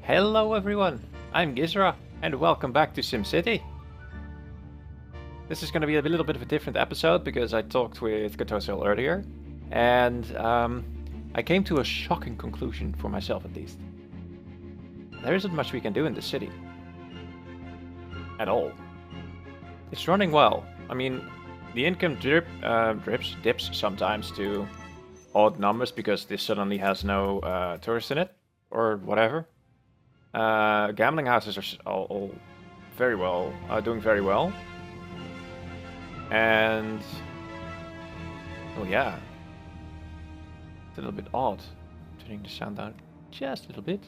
Hello everyone, I'm Gizra, and welcome back to SimCity. This is going to be a little bit of a different episode because I talked with Kartosael earlier, and I came to a shocking conclusion for myself at least. There isn't much we can do in this city. At all. It's running well. I mean, the income dips sometimes to odd numbers because this suddenly has no tourists in it, or whatever. Gambling houses are all very well, doing very well. And oh yeah, it's a little bit odd. Turning the sound down just a little bit.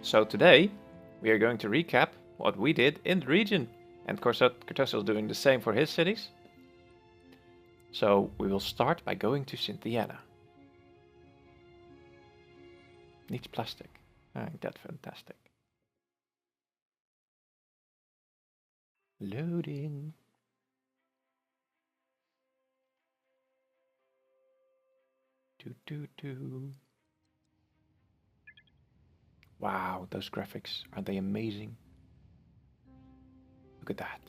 So today we are going to recap what we did in the region, and Kartosael is doing the same for his cities. So we will start by going to Cynthiana. Needs plastic. Ain't that fantastic? Loading. Wow, those graphics, aren't they amazing? Look at that.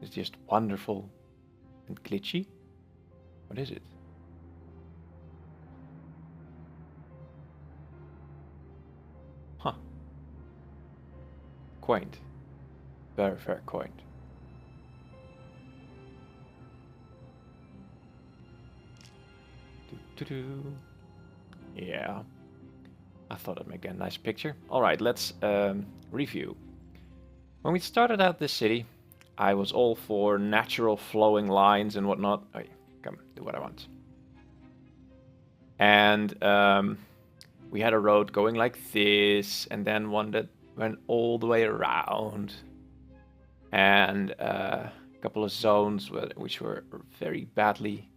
It's just wonderful and glitchy. What is it? Huh. Quaint. Very, very quaint. Yeah. I thought I'd make a nice picture. Alright, let's review. When we started out this city, I was all for natural flowing lines and whatnot. Oh, come, do what I want. And we had a road going like this, and then one that went all the way around. And a couple of zones which were very badly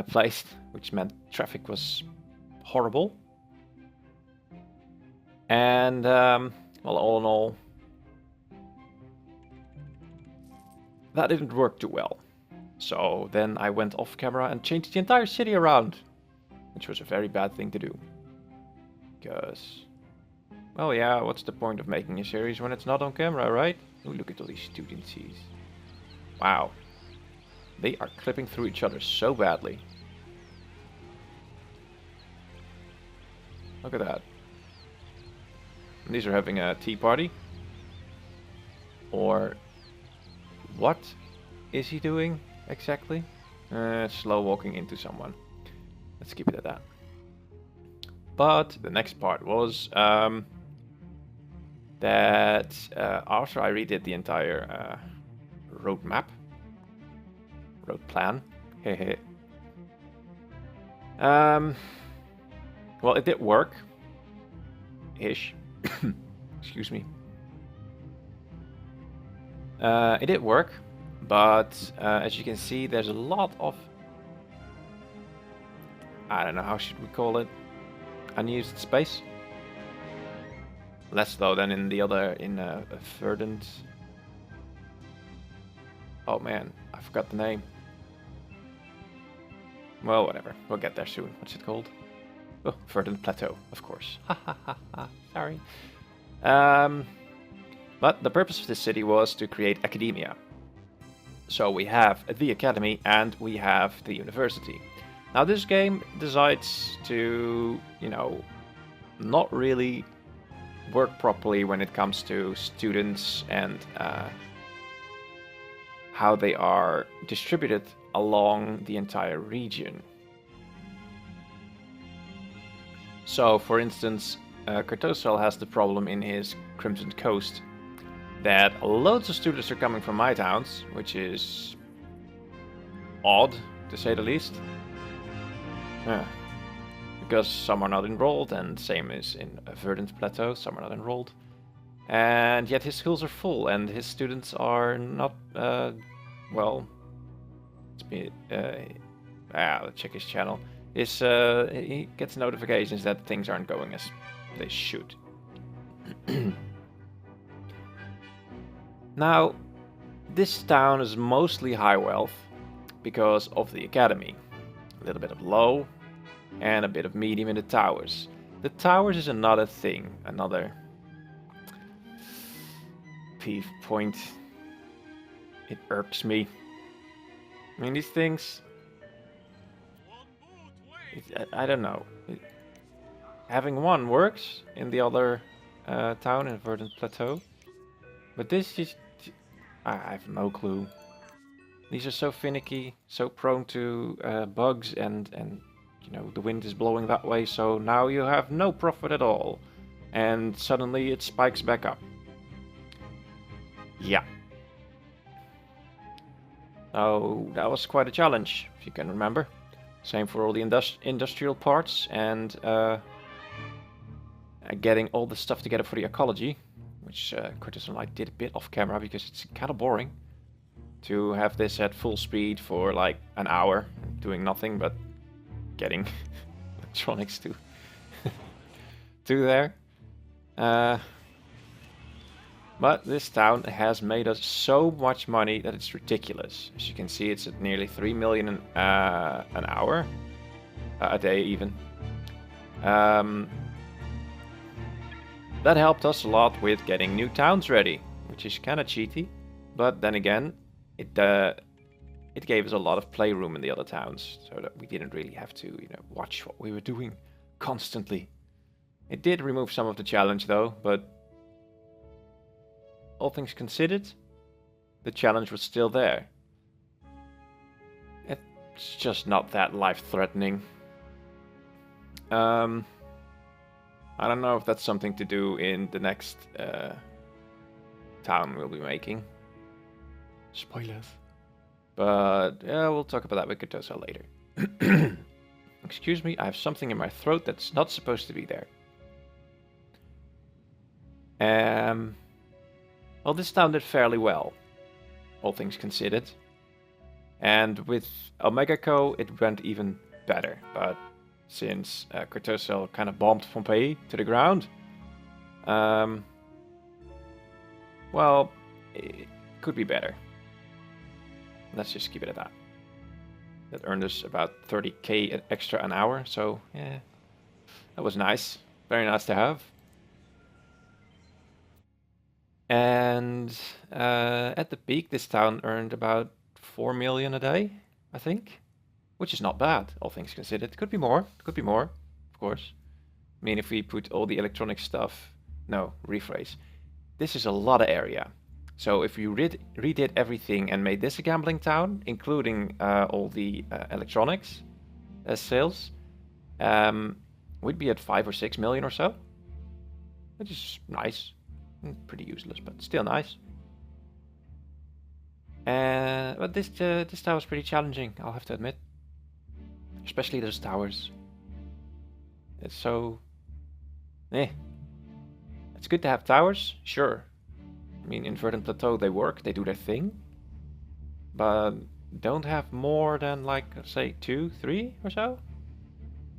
placed, which meant traffic was horrible. And, well, all in all, that didn't work too well. So then I went off camera and changed the entire city around, which was a very bad thing to do. Because, well, yeah, what's the point of making a series when it's not on camera, right? Ooh, look at all these students. Wow. They are clipping through each other so badly. Look at that. And these are having a tea party. Or what is he doing exactly? Slow walking into someone. Let's keep it at that. But the next part was that after I redid the entire road map, road plan, well, it did work, ish. Excuse me. It did work, but as you can see, there's a lot of, I don't know, how should we call it, unused space. Less though than in the other, in Verdant. Oh man, I forgot the name. Well, whatever, we'll get there soon. What's it called? Oh, Verdant Plateau, of course. Ha ha ha ha, sorry. But the purpose of this city was to create academia. So we have the academy and we have the university. Now this game decides to, you know, not really work properly when it comes to students and how they are distributed along the entire region. So, for instance, Kartosael has the problem in his Crimson Coast that loads of students are coming from my towns, which is odd, to say the least. Because some are not enrolled, and same is in Verdant Plateau, some are not enrolled. And yet his schools are full, and his students are not, well, let's check his channel. He gets notifications that things aren't going as they should. Now, this town is mostly high wealth because of the academy. A little bit of low, and a bit of medium in the towers. The towers is another thing, another peeve point. It irks me. I mean, these things, I don't know. Having one works in the other town in Verdant Plateau, but this just, I have no clue. These are so finicky, so prone to bugs, and you know, the wind is blowing that way, so now you have no profit at all, and suddenly it spikes back up. Yeah. So that was quite a challenge, if you can remember. Same for all the industrial parts, and getting all the stuff together for the ecology, which Curtis and I did a bit off camera because it's kind of boring to have this at full speed for like an hour, doing nothing but getting electronics to to there. But this town has made us so much money that it's ridiculous. As you can see, it's at nearly 3 million an hour, a day even. That helped us a lot with getting new towns ready, which is kind of cheaty, but then again, it gave us a lot of playroom in the other towns, so that we didn't really have to, you know, watch what we were doing constantly. It did remove some of the challenge though, but all things considered, the challenge was still there. It's just not that life-threatening. I don't know if that's something to do in the next town we'll be making. Spoilers. But yeah, we'll talk about that with Kartosael later. Excuse me, I have something in my throat that's not supposed to be there. Well, this town did fairly well, all things considered. And with Omega Co, it went even better, but since Kartosael kind of bombed Pompeii to the ground, well, it could be better. Let's just keep it at that. That earned us about 30k extra an hour, so yeah, that was nice. Very nice to have. And at the peak, this town earned about 4 million a day, I think. Which is not bad, all things considered. Could be more, of course. I mean, if we put all the electronic stuff... No, rephrase. This is a lot of area. So if we redid everything and made this a gambling town, including all the electronics as sales, we'd be at 5 or 6 million or so. Which is nice. Pretty useless, but still nice. But this tower was pretty challenging, I'll have to admit. Especially those towers. It's so... It's good to have towers, sure. I mean, in Verdant Plateau they work, they do their thing. But don't have more than, like, say, 2, 3 or so?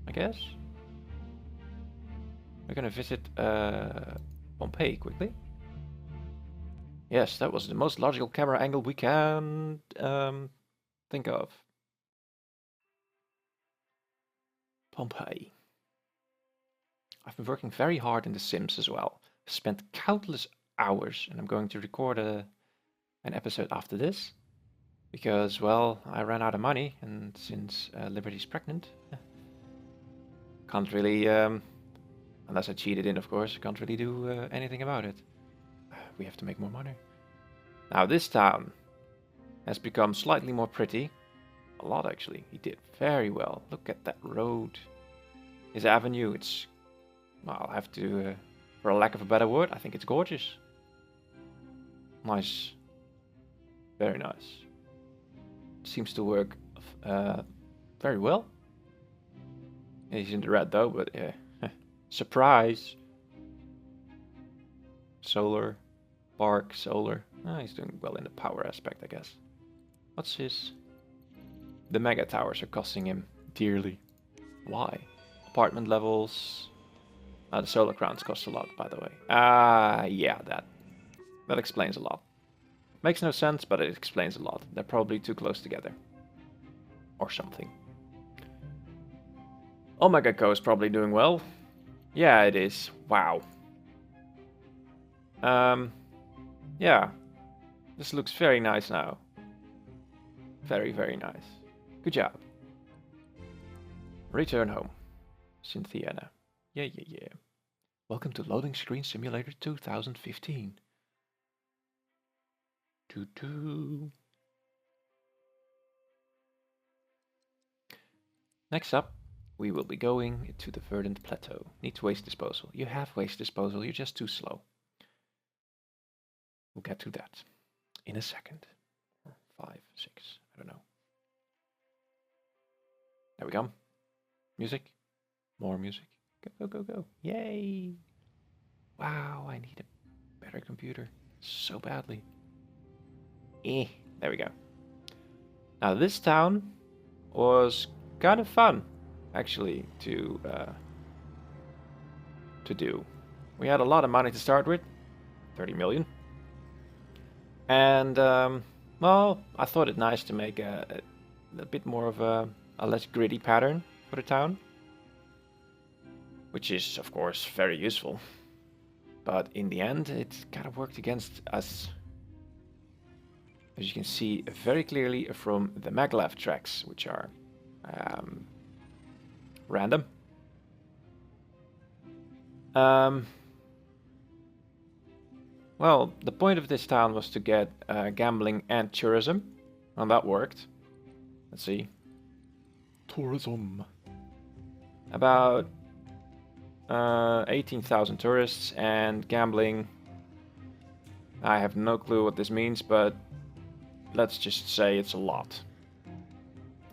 I guess. We're gonna visit Pompeii quickly. Yes, that was the most logical camera angle we can think of. Pompeii. I've been working very hard in The Sims as well. I've spent countless hours, and I'm going to record an episode after this. Because, well, I ran out of money, and since Liberty's pregnant, can't really, unless I cheated in, of course, can't really do anything about it. We have to make more money. Now, this town has become slightly more pretty. A lot, actually. He did very well. Look at that road. His avenue, it's... Well, I'll have to... for a lack of a better word, I think it's gorgeous. Nice. Very nice. Seems to work very well. He's in the red though, but yeah. Surprise! Solar. Park, solar. He's doing well in the power aspect, I guess. What's his... The mega towers are costing him dearly. Why? Apartment levels. The solar crowns cost a lot, by the way. Yeah, that explains a lot. Makes no sense, but it explains a lot. They're probably too close together. Or something. Omega Co is probably doing well. Yeah, it is. Wow. Yeah. This looks very nice now. Very, very nice. Good job. Return home. Cynthiana. Yeah. Welcome to Loading Screen Simulator 2015. Doo-doo. Next up, we will be going to the Verdant Plateau. Needs waste disposal. You have waste disposal, you're just too slow. We'll get to that in a second. 5, 6, I don't know. There we go. Music. More music. Go. Yay! Wow, I need a better computer. So badly. There we go. Now this town was kind of fun, actually, to do. We had a lot of money to start with, 30 million. And, well, I thought it nice to make a bit more of a less gritty pattern for the town. Which is, of course, very useful. But in the end, it kind of worked against us. As you can see very clearly from the maglev tracks, which are random. Well, the point of this town was to get gambling and tourism, and that worked. Let's see. Tourism. About 18,000 tourists, and gambling. I have no clue what this means, but let's just say it's a lot.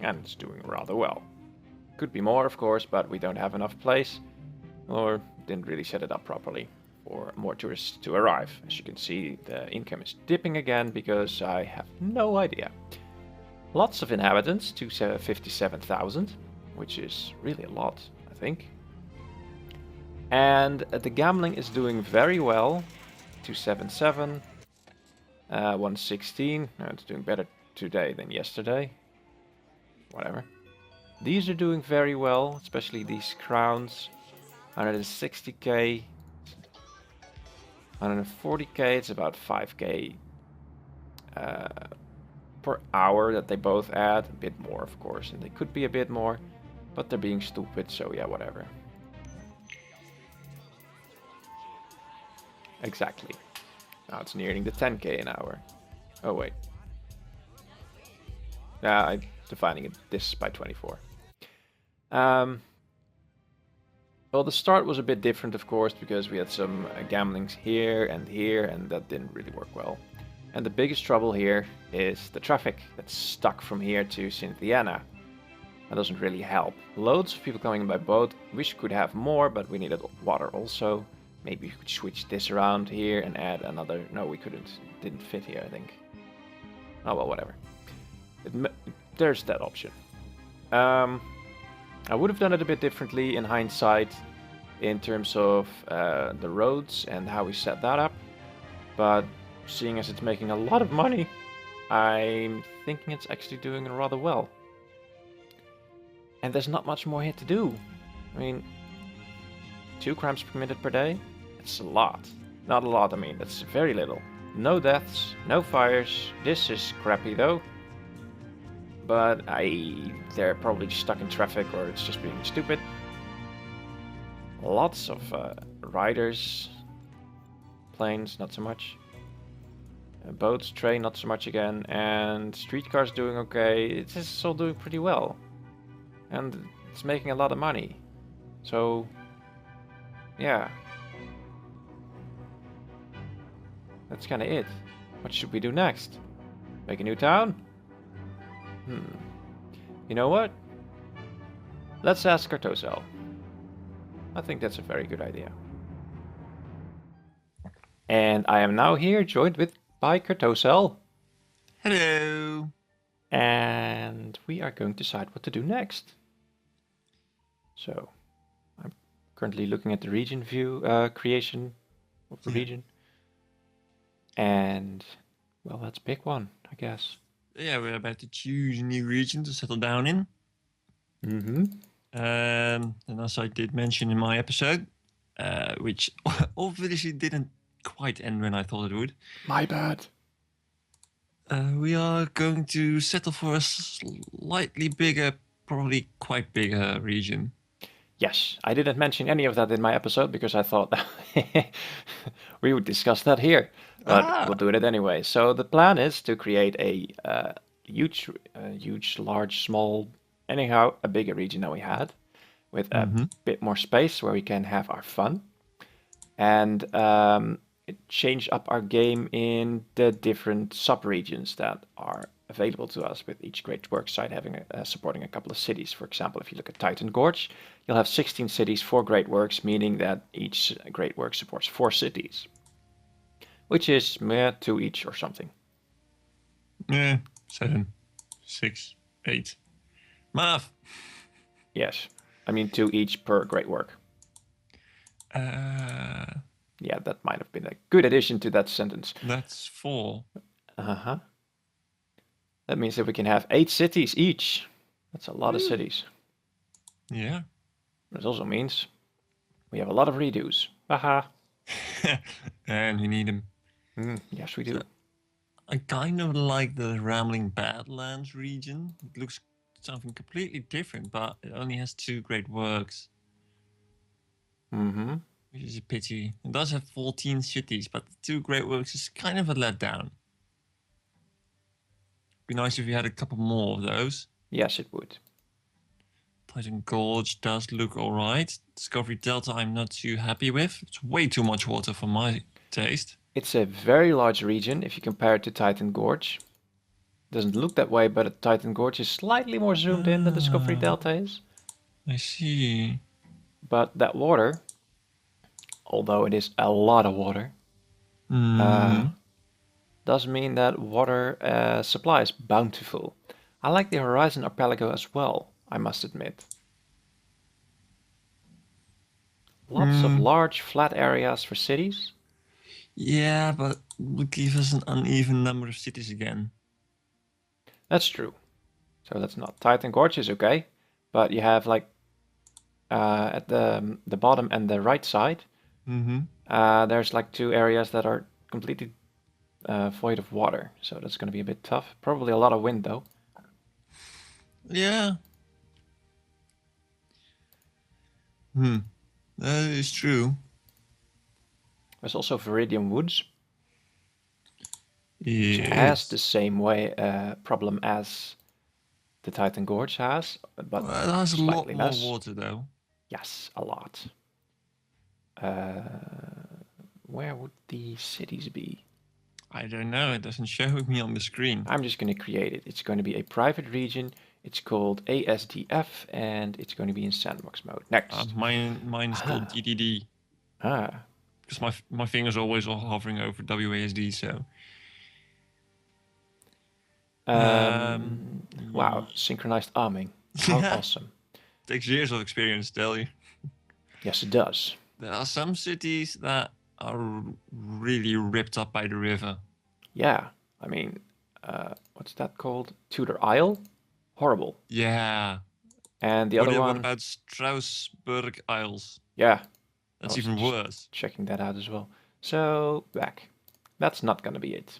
And it's doing rather well. Could be more, of course, but we don't have enough place, or didn't really set it up properly for more tourists to arrive. As you can see, the income is dipping again because I have no idea. Lots of inhabitants, 57,000, which is really a lot, I think. And the gambling is doing very well, 277, 116. No, it's doing better today than yesterday. Whatever. These are doing very well, especially these crowns. 160k, 140k. It's about 5k per hour that they both add. A bit more, of course, and they could be a bit more, but they're being stupid, so yeah, whatever. Exactly. Now it's nearing the 10k an hour. Oh wait. Yeah, I'm defining this by 24. Well, the start was a bit different, of course, because we had some gamblings here, and that didn't really work well. And the biggest trouble here is the traffic that's stuck from here to Cynthiana. That doesn't really help. Loads of people coming by boat. Wish could have more, but we needed water also. Maybe we could switch this around here and add another... No, we couldn't. It didn't fit here, I think. Oh, well, whatever. There's that option. I would have done it a bit differently in hindsight in terms of the roads and how we set that up. But seeing as it's making a lot of money, I'm thinking it's actually doing rather well. And there's not much more here to do. I mean, 2 crimes per minute per day? It's a lot. Not a lot, I mean, that's very little. No deaths, no fires. This is crappy though. But they're probably stuck in traffic or it's just being stupid. Lots of riders. Planes, not so much. Boats, train, not so much again. And streetcars doing okay. It's all doing pretty well. And it's making a lot of money. So, yeah. That's kind of it. What should we do next? Make a new town? You know what? Let's ask Kartosael. I think that's a very good idea. And I am now here joined by Kartosael. Hello. And we are going to decide what to do next. So, I'm currently looking at the region view, creation of the region. And, well, let's pick one, I guess. Yeah, we're about to choose a new region to settle down in. And as I did mention in my episode, which obviously didn't quite end when I thought it would, My bad. we are going to settle for a slightly bigger, probably quite bigger region. Yes, I didn't mention any of that in my episode because I thought we would discuss that here, but we'll do it anyway. So the plan is to create a huge, large, small, anyhow, a bigger region than we had, with a bit more space where we can have our fun, and change up our game in the different sub-regions that are available to us, with each great work site having supporting a couple of cities. For example, if you look at Titan Gorge, you'll have 16 cities, 4 great works, meaning that each great work supports 4 cities, which is 2 each or something. Yeah, 7, 6, 8. Math. Yes, I mean 2 each per great work. Uh, Yeah, that might have been a good addition to that sentence. That's 4. Uh-huh. That means that we can have 8 cities each. That's a lot of cities. Yeah. This also means we have a lot of redos. Haha. And we need them. Yes, we do. So, I kind of like the Rambling Badlands region. It looks something completely different, but it only has 2 great works. Which is a pity. It does have 14 cities, but the 2 great works is kind of a letdown. Be nice if you had a couple more of those. Yes, it would. Titan Gorge does look alright. Discovery Delta I'm not too happy with. It's way too much water for my taste. It's a very large region if you compare it to Titan Gorge. Doesn't look that way, but Titan Gorge is slightly more zoomed in than Discovery Delta is. I see. But that water, although it is a lot of water, does mean that water supply is bountiful. I like the Horizon Archipelago as well, I must admit. Lots of large flat areas for cities. Yeah, but would give us an uneven number of cities again. That's true. So that's not. Titan Gorge is okay, but you have like at the bottom and the right side, there's like 2 areas that are completely void of water. So that's going to be a bit tough. Probably a lot of wind though. Yeah. That is true. There's also Viridian Woods, which has the same way problem as the Titan Gorge has, but it has a lot slightly more less. water though. Yes, a lot. Where would the cities be? I don't know. It doesn't show me on the screen. I'm just going to create it. It's going to be a private region. It's called ASDF, and it's going to be in sandbox mode. Next. Mine is called DDD. Because my fingers are always hovering over WASD, so. Wow, synchronized arming. How awesome. Takes years of experience, tell you. Yes, it does. There are some cities that are really ripped up by the river. Yeah, I mean, what's that called? Tudor Isle? Horrible. Yeah. And the other one... What about Strasbourg Isles? Yeah. That's even worse. Checking that out as well. So, back. That's not gonna be it.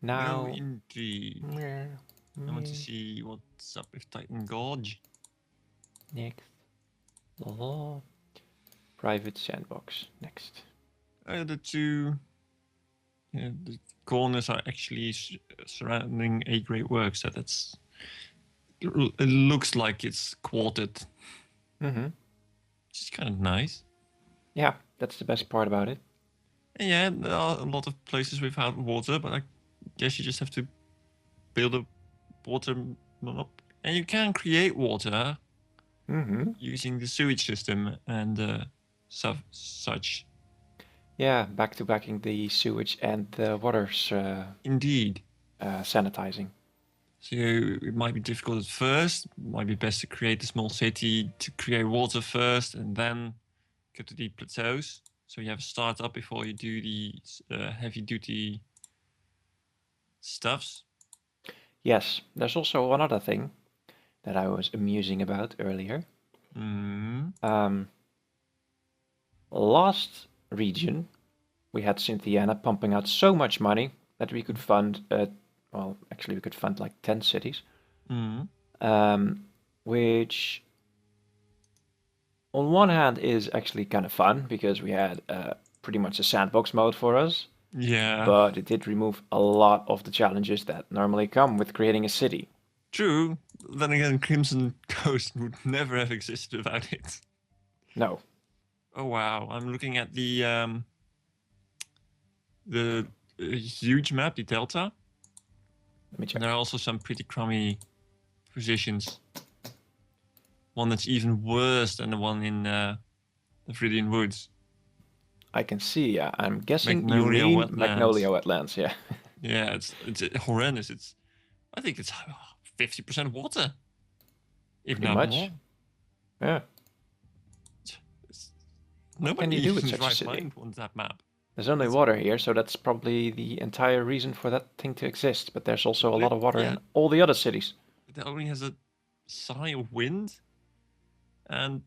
Now... No, indeed. I want to see what's up with Titan Gorge. Next. Private sandbox. Next. The 2... the corners are actually surrounding a great work, so that's... It looks like it's quartered. Which is kind of nice. Yeah, that's the best part about it. And yeah, there are a lot of places without water, but I guess you just have to build a water up. And you can create water using the sewage system and such. Yeah, back-to-backing the sewage and the waters. Indeed. Sanitizing. So it might be difficult at first. It might be best to create a small city to create water first and then go to the plateaus. So you have a startup before you do the heavy-duty stuffs. Yes, there's also one other thing that I was amusing about earlier. Last region, we had Cynthiana pumping out so much money that we could fund, well, actually we could fund like 10 cities, which on one hand is actually kind of fun because we had pretty much a sandbox mode for us. Yeah. But it did remove a lot of the challenges that normally come with creating a city. True. Then again, Crimson Coast would never have existed without it. No. Oh wow! I'm looking at the huge map, the Delta. Let me check. And there are also some pretty crummy positions. One that's even worse than the one in the Viridian Woods. I can see. Yeah, I'm guessing Magnolia you mean Wetlands. Magnolia Wetlands. Yeah. Yeah, it's horrendous. I think it's 50% water, if Pretty not much. more. Yeah. Nobody can you do with in such a right city? mind wants that map. There's only water here, so that's probably the entire reason for that thing to exist. But there's also a lot of water in all the other cities. It only has a sigh of wind, and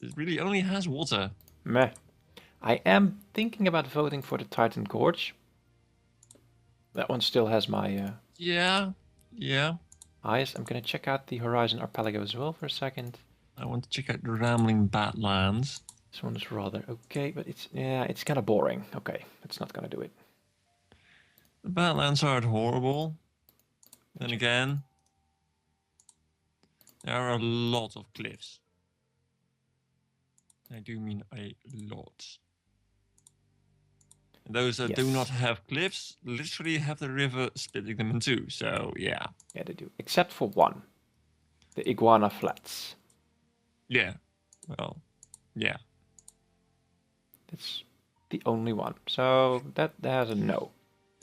it really only has water. Meh. I am thinking about voting for the Titan Gorge. That one still has my yeah. eyes. I'm gonna check out the Horizon Archipelago as well for a second. I want to check out the Rambling Badlands. This one is rather okay, but it's kind of boring. Okay, it's not gonna do it. The Badlands aren't horrible. Then again, there are a lot of cliffs. I do mean a lot. And those that do not have cliffs literally have the river splitting them in two. So yeah. Yeah, they do. Except for one, the Iguana Flats. Yeah. Well, yeah. It's the only one. So that has a no.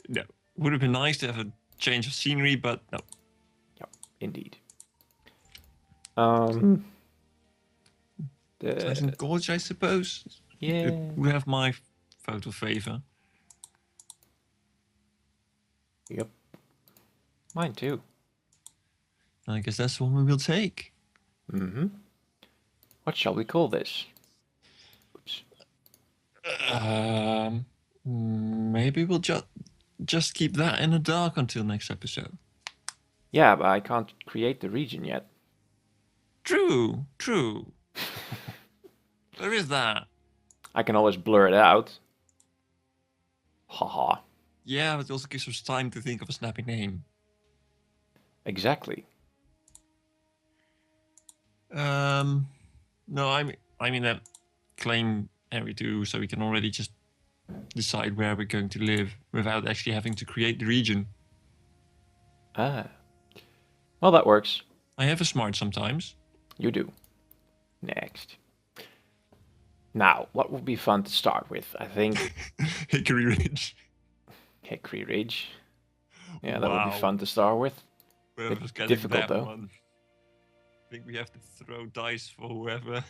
No. Would have been nice to have a change of scenery, but no. Yeah, indeed. The Titan Gorge, I suppose. Yeah. It would have my photo favor. Yep. Mine too. I guess that's the one we will take. Mm-hmm. What shall we call this? Oops. Maybe we'll just keep that in the dark until next episode. Yeah, but I can't create the region yet. True. There is that. I can always blur it out. Haha. Yeah, but it also gives us time to think of a snappy name. Exactly. No, I mean that claim area 2, so we can already just decide where we're going to live without actually having to create the region. Ah. Well, that works. I have a smart sometimes. You do. Next. Now, what would be fun to start with? I think Hickory Ridge. Hickory Ridge. Yeah, that would Wow. be fun to start with. Whoever's getting difficult, that though. one. I think we have to throw dice for whoever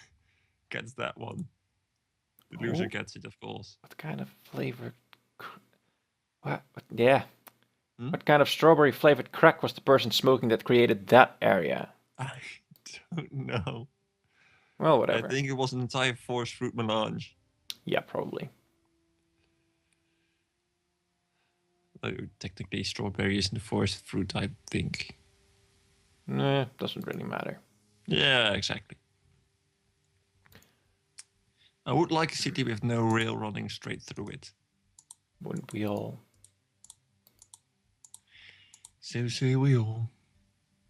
gets that one. The loser gets it, of course. What kind of flavor? What? Yeah. Hmm? What kind of strawberry flavored crack was the person smoking that created that area? I don't know. Well, whatever. I think it was an entire forest fruit melange. Yeah, probably. Though technically, strawberry isn't a forest fruit, I think. Nah, doesn't really matter. Yeah, exactly. I would like a city with no rail running straight through it. Wouldn't we all? So say we all.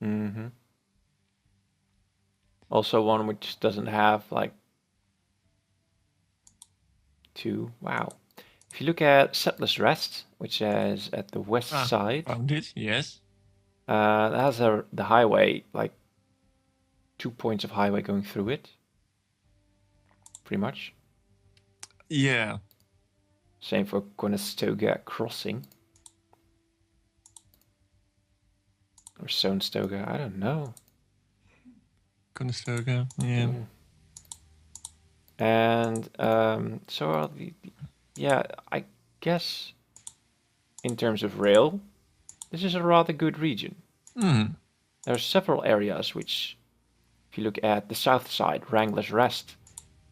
Mm-hmm. Also one which doesn't have like two. Wow. If you look at Settlers Rest, which is at the west side, Found it, yes. that has the highway, like 2 points of highway going through it. Pretty much. Yeah. Same for Conestoga Crossing. Or Sonestoga, I don't know. Conestoga, yeah. And so are yeah, I guess in terms of rail, this is a rather good region. There are several areas which, if you look at the south side, Wrangler's Rest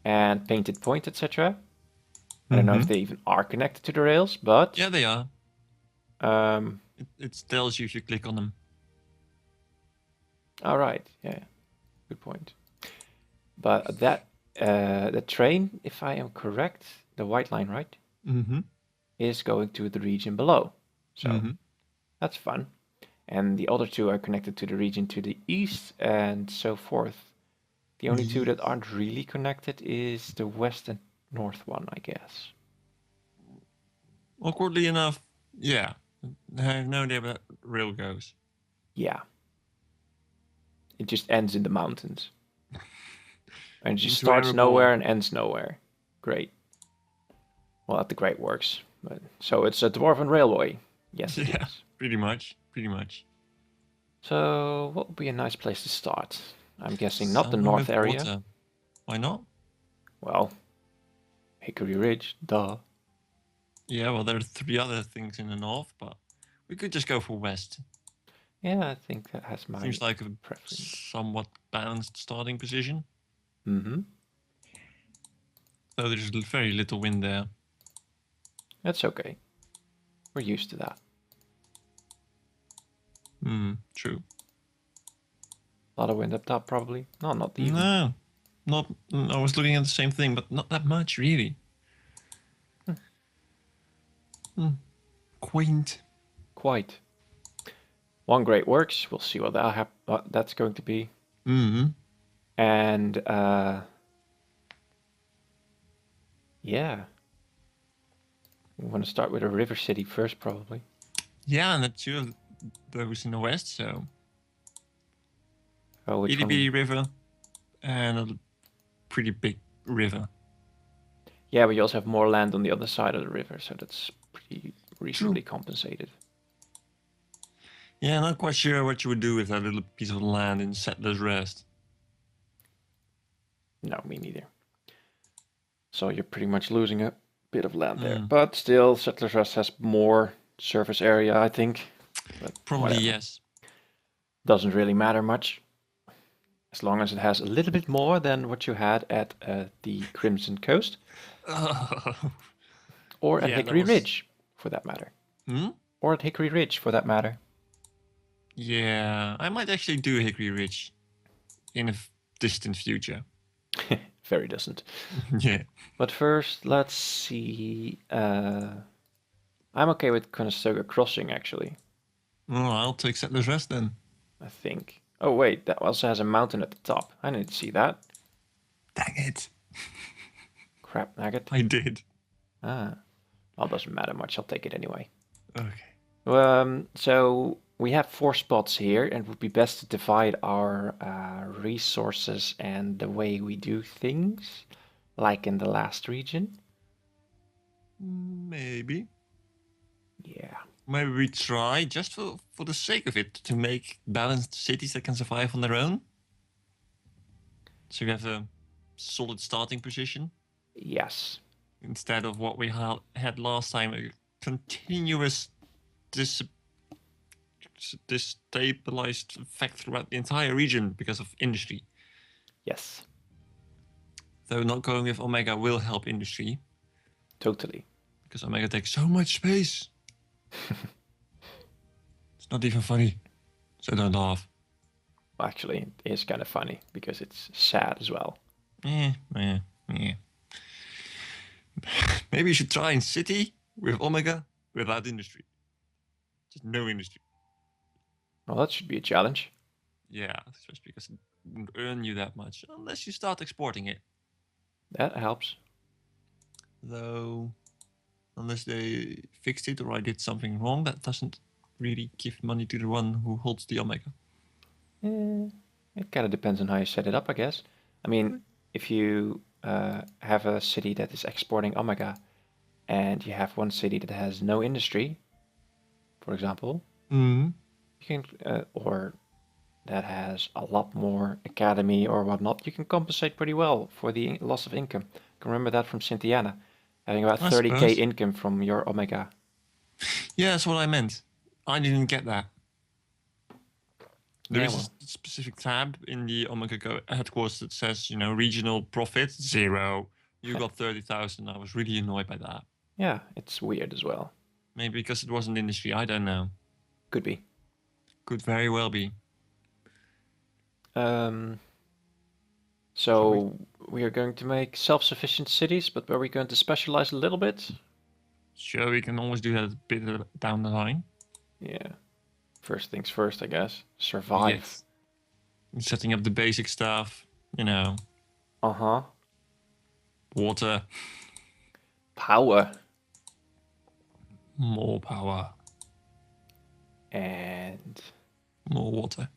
and Painted Point, etc. I don't know if they even are connected to the rails, but Yeah, they are. um, It tells you if you click on them. all right, yeah, good point. But that the train, if I am correct, the white line, right, is going to the region below. So that's fun. And the other two are connected to the region to the east and so forth. The only two that aren't really connected is the west and north one, I guess. Awkwardly enough, yeah. I have no idea where that rail goes. Yeah. It just ends in the mountains. And it just starts nowhere and ends nowhere. Great. Well, at the Great Works. But, so it's a Dwarven Railway. Yes, it is. Pretty much. So what would be a nice place to start? I'm guessing not the north area. Water. Why not? Well, Hickory Ridge, duh. Yeah, well, there are 3 other things in the north, but we could just go for west. Yeah, I think that has my Seems like a preference. somewhat balanced starting position. Mm-hmm. Though there's very little wind there. That's okay. We're used to that. True. A lot of wind up top, probably. No, not even. No, not. I was looking at the same thing, but not that much, really. Quaint. Quite. One Great Works. We'll see what that's going to be. And yeah, we want to start with a river city first, probably. Yeah, and the 2 of those in the west. So, which itty river, and a pretty big river. Yeah, but you also have more land on the other side of the river, so that's pretty reasonably compensated. Yeah, not quite sure what you would do with that little piece of land in Settlers Rest. No, me neither. So you're pretty much losing a bit of land there. But still, Settlers Rest has more surface area, I think. But probably whatever. Yes. Doesn't really matter much. As long as it has a little bit more than what you had at the Crimson Coast. Or at Hickory Ridge, for that matter. Or at Hickory Ridge, for that matter. Yeah, I might actually do Hickory Ridge in a distant future. Very distant. Yeah. But first, let's see. I'm okay with Conestoga Crossing, actually. Oh, I'll take Settlers Rest then. I think. Oh, wait, that also has a mountain at the top. I didn't see that. Dang it. Crap nugget. I did. Well, it doesn't matter much. I'll take it anyway. Okay. So we have 4 spots here, and it would be best to divide our resources and the way we do things, like in the last region. Maybe. Yeah. Maybe we try, just for the sake of it, to make balanced cities that can survive on their own. So you have a solid starting position. Yes. Instead of what we had last time, a continuous destabilized effect throughout the entire region because of industry. Yes. Though not going with Omega will help industry. Totally. Because Omega takes so much space. It's not even funny. So don't laugh. Well, actually, it is kind of funny because it's sad as well. Yeah. Maybe you should try in City with Omega without industry. Just no industry. Well, that should be a challenge. Yeah, especially because it won't earn you that much unless you start exporting it. That helps. Though, unless they fixed it or I did something wrong, that doesn't really give money to the one who holds the Omega. It kind of depends on how you set it up, I guess. I mean, if you have a city that is exporting Omega and you have one city that has no industry, for example, you can, or that has a lot more academy or whatnot, you can compensate pretty well for the loss of income. I can remember that from Cynthiana, having about 30k income from your Omega. Yeah, that's what I meant. I didn't get that. There Yeah, is well. a specific tab in the Omega Go headquarters that says, regional profit 0. You got 30,000. I was really annoyed by that. Yeah, it's weird as well. Maybe because it wasn't industry. I don't know. Could be. Could very well be. So we are going to make self-sufficient cities, but are we going to specialize a little bit? Sure, we can always do that a bit down the line. Yeah. First things first, I guess. Survive. Yes. Setting up the basic stuff, Uh-huh. Water. Power. More power. And More water.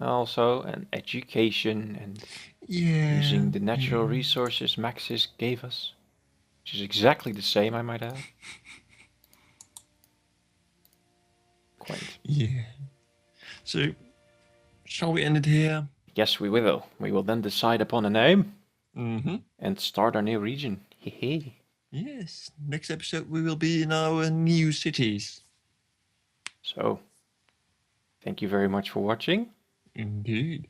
also an education and using the natural resources Maxis gave us. Which is exactly the same, I might add. Quaint. Yeah. So, shall we end it here? Yes, we will. We will then decide upon a name. Mm-hmm. And start our new region. Hehe. Yes. Next episode we will be in our new cities. So, thank you very much for watching. Indeed.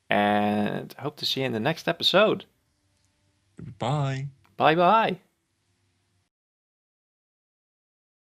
And hope to see you in the next episode. Bye. Bye bye.